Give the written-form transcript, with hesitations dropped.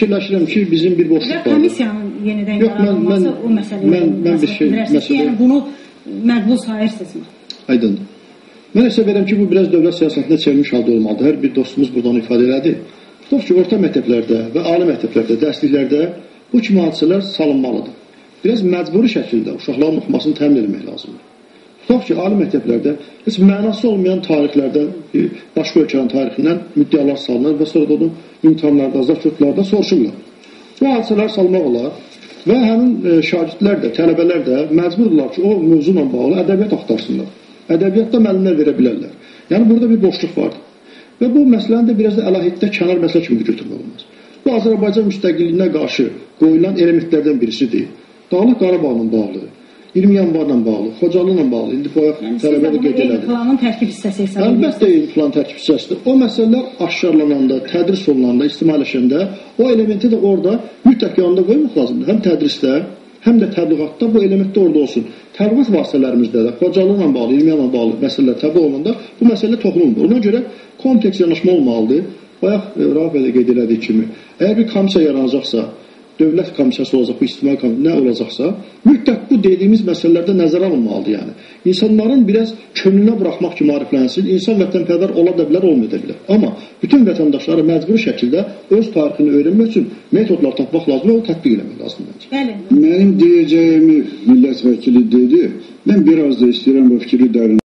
fikirləşirəm ki, bizim bir boşluq var. Komissiyanın yenidən yaradılması o məsələyə bilərsiniz ki, yəni bunu məqbul sayırsınızmı? Aydındır. Mən hesab edirəm ki, bu biraz dövlət siyasətində çevrilmiş halda olmalıdır. Hər bir dostumuz buradan ifadə elədi. Tutaq ki, orta məktəblərdə və ali məktəblərdə, dərsliklərdə bu kimi hadisələr salınmalıdır. Biraz məcburi şəkildə uşaqların oxumasını təmin etmək lazımdır. Tutaq ki, ali məktəblərdə heç mənası olmayan tarixlərdən, başqa ölkənin tarixindən müddəalar salınır və sonra da onun imtihanlarda, zakirtlarda soruşurlar. Bu hadisələr salmaq olar və həmin şagirdlər də, tələbələr də məcburdular ki, o mövzu ilə bağlı ədəbiyyat axtarsınlar. Ədəbiyyatda müəllimlər verə bilərlər. Yəni, burada bir boşluq vardır. Və bu məsələni də biraz da əlahiddə kənar məsələ kimi götürmək olmaz. Bu, Azərbaycan müstəqilliyinə qarşı qoyulan elementlərdən birisidir. Dağlıq Qarabağla bağlı, 20 yanvarla bağlı, Xocalı ilə bağlı, indi bu tələbə də qeyd elədi. Planın tərkib hissəsi hesab edirəm. Əlbəttə, planın tərkib hissəsidir. O məsələlər aşkarlananda, tədris olunanda, istimaləşəndə, o elementi də orada mütləq yanında qoymaq lazımdır. Həm tədrisdə, həm də təbliğatda bu element də orada olsun. Təbliğat vasitələrimizdə də Xocalı ilə bağlı, 20 yanla bağlı məsələlər təbliğ olunanda bu məsələ toxunulmur. Ona görə kompleks yanaşma olmalıdır. Bayaq Rauf bəy də qeyd elədiyi kimi, əgər bir komissiya yaranacaqsa, dövlət komissiyası olacaq, bu ictimai komissiya nə olacaqsa, mütləq bu dediyimiz məsələlərdə nəzərə alınmalıdır yəni. İnsanların biraz könlünə buraxmaq kimi maariflənsin, insan vətənpərvər ola da bilər, olmaya da bilər. Amma bütün vətəndaşları məcburi şəkildə öz tarixini öyrənmək üçün metodlar tapmaq lazımdır və o tətbiq eləmək lazımdır. Bəli. Mənim deyəcəyimi millət vəkili dedi, mən biraz da istəyirəm bu fikri dərin